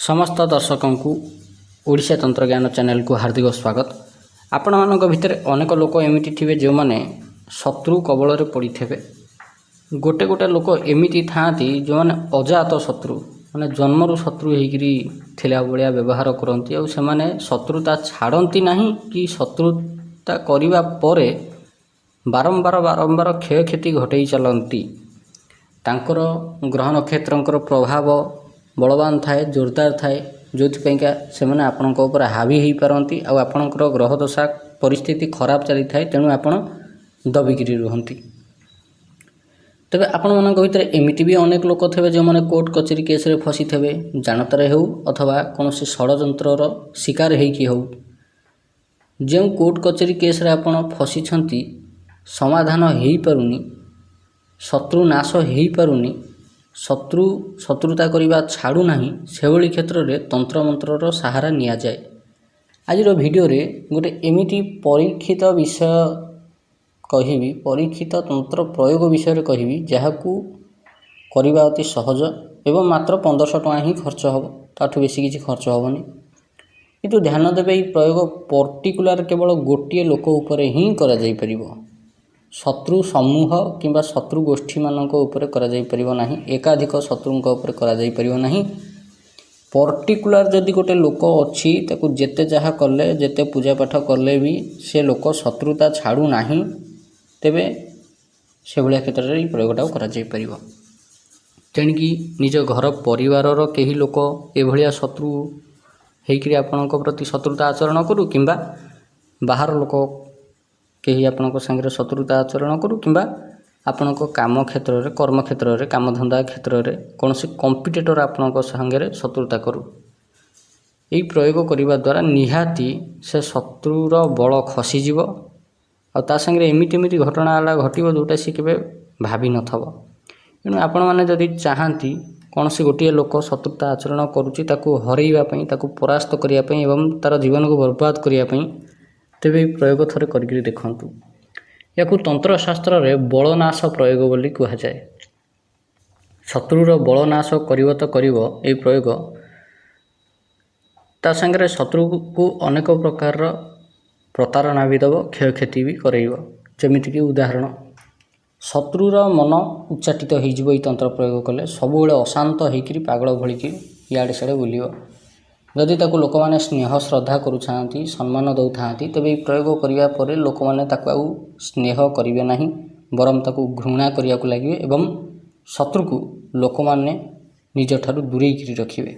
समस्त दर्शकों को ओडिशा तंत्रज्ञान चैनल को हार्दिक स्वागत। आपण मानक भितर अनेक लोक एमिति थिबे जो माने शत्रु कबल रे पड़ी थे। गोटे गोटे लोक एमिति थांती जो माने अजात शत्रु माने जन्मरु शत्रु होइकरी थिला बलिया व्यवहार करंती और से माने शत्रुता छाड़ती नहीं कि शत्रुता करिवा परे बारंबार बारंबार क्षय क्षति घटई चलती। तांकर ग्रह नक्षत्रंकर प्रभाव बलवान थाए, जोरदार थाए, जो से मैंने आपण हावी हो पारती और आपणकर ग्रह दशा परिस्थिति खराब चली थाए, तेणु आपण दबिकी रुहति। तेबे आपण मान भर एमती भी अनेक लोक थे जो मैंने कोर्ट कचेरी केस रे फसी थे, जानतार हो अथवा कौन षड्यंतर शिकार हो। जो कोर्ट कचेरी केस रे आपण फसी समाधान हो पारुनी, शत्रु नाश हो पारुनी, शत्रुता करने छाड़ू नहीं, से भली क्षेत्र में तंत्र मंत्रर सहारा निया जाए। आज वीडियो रे गोटे एमिति परीक्षित विषय कहिबी, परीक्षित तंत्र प्रयोग विषय कहिबी, जहाकू करबा अति सहज एवं मात्र 1500 टଙ୍କା ही खर्च हम, ताठू बेसी किसी खर्च हेनी। किंतु ध्यान देवे प्रयोग पर्टिकुलर केवल गोटे लोक उपर ही करा जाई परिबो। शत्रु समूह किंबा शत्रु गोष्ठी मानक ऊपर करा जाई परिबो नाही, एकाधिक शत्रुंक ऊपर करा जाई परिबो नाही। पर्टिकुलर जदि गोटे लोक अछि ताकू जेते जहा कले, जेते पूजा पाठ कले भी से लोक शत्रुता छाड़ू नाही, तेबे से भलिया क्षेत्र रे प्रयोगटा करा जाई परिबो। तेणिकी निज घर परिवारर केही लोक ए भलिया शत्रु हेकरी आपणक प्रति शत्रुता आचरण करू, किंबा बाहर लोक कहीं आपणक संगे शत्रुता आचरण करूँ, किंबा आपणक काम क्षेत्र में, कर्म क्षेत्र में, कामधंदा क्षेत्र में कौन से कंपिटिटर आपणक संगे शत्रुता करूँ। यही प्रयोग करने द्वारा निहाती से शत्रुर बल खसीज और संगे एमती एमती घटना घटो जोटा सी के भावी नथब। तेणु आपण मैंने जदि चाहती कौन से गोटे लोक शत्रुता आचरण करुच्ची ताकू हरैवाई, ताकू परास्त करने एवं तार जीवन को बर्बाद करने, तेबे प्रयोग थरे करके देखंतु। याकू तंत्रशास्त्र रे बलनाश प्रयोग बोली कहा जाए। शत्रुर बलनाश करिवो तो करिवो ए प्रयोग, ता संगे शत्रु को अनेक प्रकार प्रतारणा भी दब, क्षय क्षति भी करइबो। जेमिति कि उदाहरण, शत्रुर मन उच्चाटित हो तंत्र प्रयोग कले सब अशांत होकर पागल भलिकी इआड़े सियाड़े बुलियो। जदि ताकू लोक माने स्नेह श्रद्धा करुछांती, सम्मान दौथांती, तेबे प्रयोग करिया परे लोक माने ताकू आउ स्नेह करिवे नाही, बरम ताकू घृणा करिया को लागिवे एवं शत्रु को लोक माने निज ठारू दूरेई रखिवे।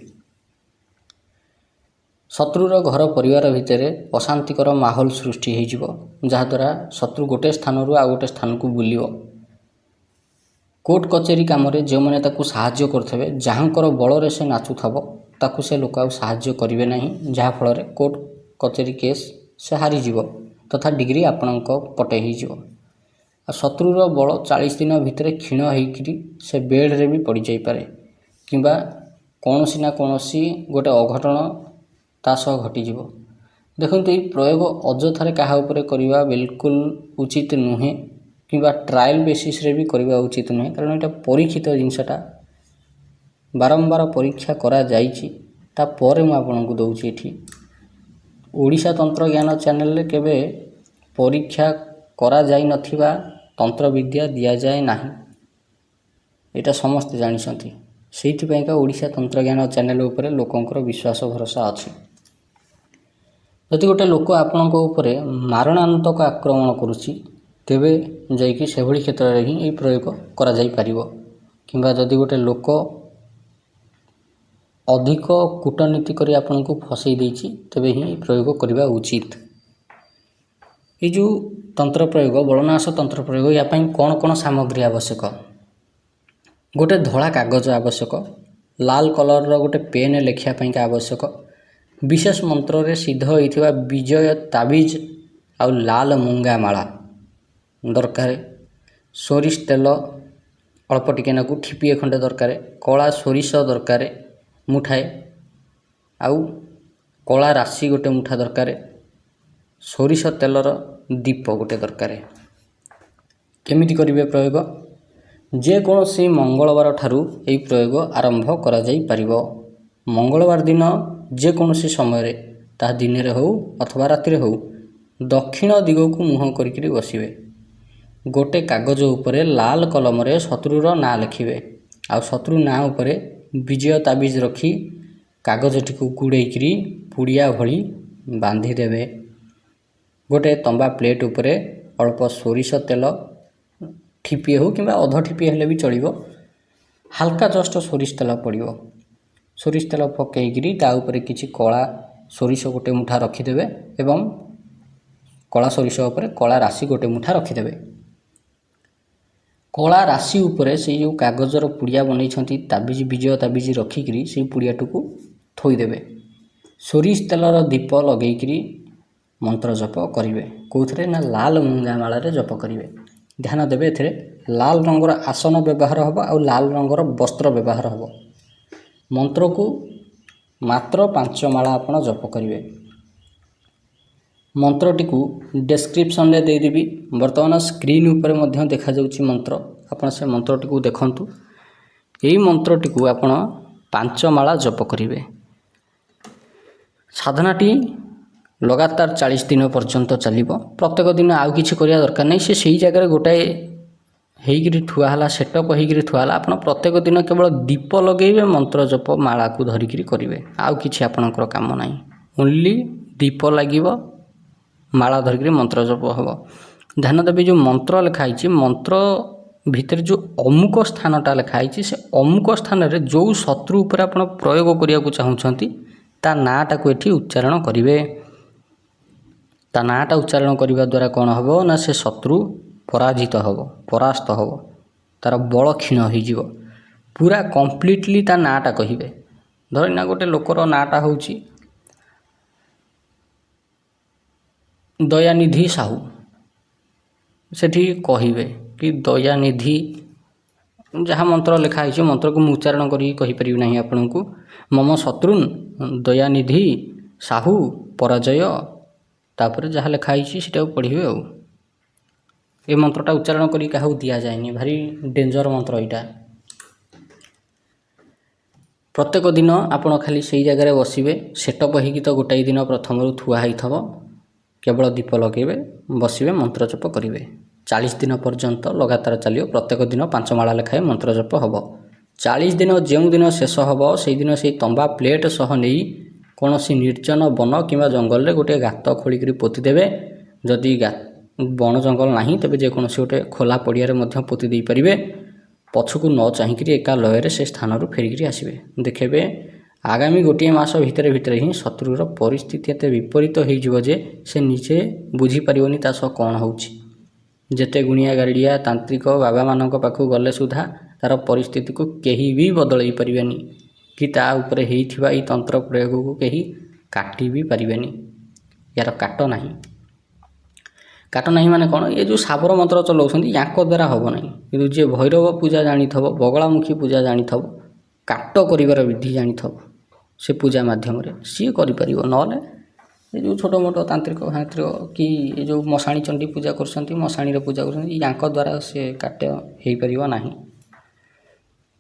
शत्रुर घर परिवार भितर अशांतिकर माहौल सृष्टि होइजिवो, जहाद्वारा शत्रु गोटे स्थान रु आउ गोटे स्थान को बुलियो। कोर्ट कचेरी काम रे जो माने ताकू साहाय्य करथबे, जहांकर बल रे से नाचुथबो, ताकू से लोक आउ साहाय्य करिवे नाही, जहा फल रे कोर्ट कचेरी केस से हारी जीवो तथा डिग्री आपणक पटे ही जीवो। आ शत्रुर बल 40 दिन भितर क्षीण होइकरी से बेड रे भी पड़ी जाई पारे, किंबा कोनोसी ना कोनोसी गोटे अघटन ता सह घटी जीवो। देखंतु ए प्रयोग अजथारे काहा उपरे करिवा बिल्कुल उचित नुहे, किंबा ट्रायल बेसिस रे भी करिवा उचित नुहे, कारण एटा परीक्षित जिनसटा बारंबार परीक्षा करा जाइछि। ता परे मु आपनकु दउछि एठी ओडिशा तंत्र ज्ञान चैनल रे केबे परीक्षा करा जाई नथिबा तंत्र विद्या दिया जाए नाही, एटा समस्त जानिसंती। सेहिथि पयका ओडिशा तंत्र ज्ञान चैनल उपरे लोकंकर विश्वास भरोसा अछि। जदि गोटे लोक आपणक उपरे मारणान्तक आक्रमण करुछि, तेबे जाइकि से भली क्षेत्र रे ही ए प्रयोग करा जाई परिबो। किंबा जदि गोटे लोक अधिक कूटनीति करी आपन को फसई देछि, तबे ही प्रयोग करबा उचित। ये जो तंत्र प्रयोग, बलनाश तंत्र प्रयोग, या पई कौन कौन सामग्री आवश्यक? गोटे धला कागज आवश्यक, लाल कलर रो गोटे पेन लेखिया पई का आवश्यक, विशेष मंत्र रे सिद्ध होइथिबा विजय ताबिज आ लाल मूंगा माला दरकार, सोरिष तेल अल्प टिके नाकू ठिपिए खंडे दरकार, कला सोरिष दरकार मुठाए, आउ कला राशि गोटे मुठा दरकार, सोरिष तेलर दीप गोटे दरकार। केमिति करिवे प्रयोग? जे कोनोसी मंगलवार ठारू एई प्रयोग आरंभ करा जाई परिबो। मंगलवार दिन जेकोसी समय ता दिन हो अथवा राति हो दक्षिण दिग को मुह करी बसवे। गोटे कागज उपरे लाल कलम रे शत्रुर ना लिखिवे आ शत्रु ना उपरे विजय ताबिज रखी कागजटी को गुड़ेकरी पुड़िया भली बांधीदेवे। गोटे तंबा प्लेट उपरे अल्प सोरिष तेल ठिपिए हो कि अध ठिपिए हेले भी चलिबो, हाल्का जस्ट सोरिष तेल पड़ो। सोरिष तेल पकईकरी ता उपरे किछि कला सोरिष गोटे मुठा रखिदेवे एवं कला सोरिष उपरे कला राशि गोटे मुठा रखिदेवे। कला राशि उपरे से जो कागजर पुड़िया बनई ताबिज विजय ताबिज रखिकी से पुड़ियाटू थोईदेवे। सोरिष तेलर दीप लगेकरी मंत्र जप करेंगे। कौथे ना लाल मुंगामाल जप करेंगे। ध्यान देवे एथे लाल रंगर आसन व्यवहार हम और लाल रंगर वस्त्र व्यवहार हम। मंत्र को मात्र 5 माला आपण जप करेंगे। मंत्रटी को डिस्क्रिप्शन में देदेवी। बर्तमान स्क्रीन उपर मध्य देखा जाउची मंत्र, आपण से मंत्रटी को देखंतु। यही मंत्रटी को आपण 5 माला जप करेंगे। साधनाटी लगातार 40 दिन पर्यंत चलिबो। प्रत्येक दिन आउ किछि करिया दरकार नहीं। से सही जगह गोटाए हेगिरी ठुआला सेटअप हेगिरी ठुआला। आपण प्रत्येक दिन केवल दीप लगेबे, मंत्र जप माला को धरिकी करेंगे। आउ किछि आपणकर काम नहीं। ओनली दीप लागिबो, माला धरिकी मंत्र जप हम। ध्यान देवे जो मंत्र लिखाई मंत्र भितर जो अमुक स्थानटा लिखाई से अमुक स्थान रे जो शत्रु उपर आपण प्रयोग करिया को चाहुछंती ता नाटा को एठी उच्चारण करिवे। ता नाटा उच्चारण करने द्वारा कौन हम ना से शत्रु पराजित हम, परास्त हम, तार बल क्षीण हो पूरा कंप्लीटली ता नाटा कहिबे। धरना गोटे लोकर नाटा होउची दयानिधि साहू, सेठी कहिबे कि दयानिधि जहाँ मंत्र लिखाई मंत्र को उच्चारण करी कहि परिबे नहीं आपनकु। मम शत्रुन दयानिधि साहू पराजय तापर जहाँ लिखाई सीटा पढ़े। आ ये मंत्रटा उच्चारण करी क्या दि जाए, भारी डेंजर मंत्र यहाँ। प्रत्येक दिन आपण खाली से जगह बसवे। सेटअप होगी तो गोटाए दिन प्रथम थुआ होता केवल दीप लगे बसवे, मंत्र जप करेंगे। 40 दिन पर्यंत लगातार चलियो। प्रत्येक दिन 5 माला लेखाएं मंत्र जप हम। 40 दिन जो दिन शेष हम से दिन से तंबा प्लेट सह नहीं कौन सी निर्जन वन कि जंगल में गोटे गात खोलिक पोतीदेवे। जदि बण जंगल ना तेज जेकोसी गोटे खोला पड़िया पोती दे पारे। पछकू न चाहिए एका लय से स्थान फेरिकी आसवे। देखेबे आगामी गोटे मास भितर ही शत्रुर परिस्थिति एत विपरीत हो से निजे बुझीपारनी ता सह कौन होची। जेते गुणिया गाड़िया तांत्रिक बाबा मान पाखु गले सुधा तार परिस्थिति को केही भी बदल पारिबेनी कि ता उपरे हेइथिबा ई तंत्र प्रयोग को कहीं काटी भी पारिबेनी। यार काट नहीं। काट नहीं माने कौन, ये जो साबर मंत्र चलाउछंती याको द्वारा हम नहीं। कि जे भैरव पूजा जानी थब, बगलामुखी पूजा जानी थब, काट करिवार विधि जानी थब, से पूजा माध्यम रे सी करि परिबो। नले ये जो छोट मोट तांत्रिक भांत्रिक कि ये जो मशाणी चंडी पूजा करछंती, मशाणी रे पूजा करछंती, याको द्वारा से काट हेइ परिबो नाही।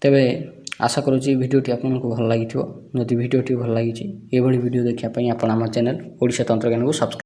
तेबे आशा करुँच भिडियोटी आपको भल लगी। जदि भिडियोटी भल लगी ये भिडियो देखा आप आम चैनल ओडिशा तंत्र ज्ञान को सब्सक्राइब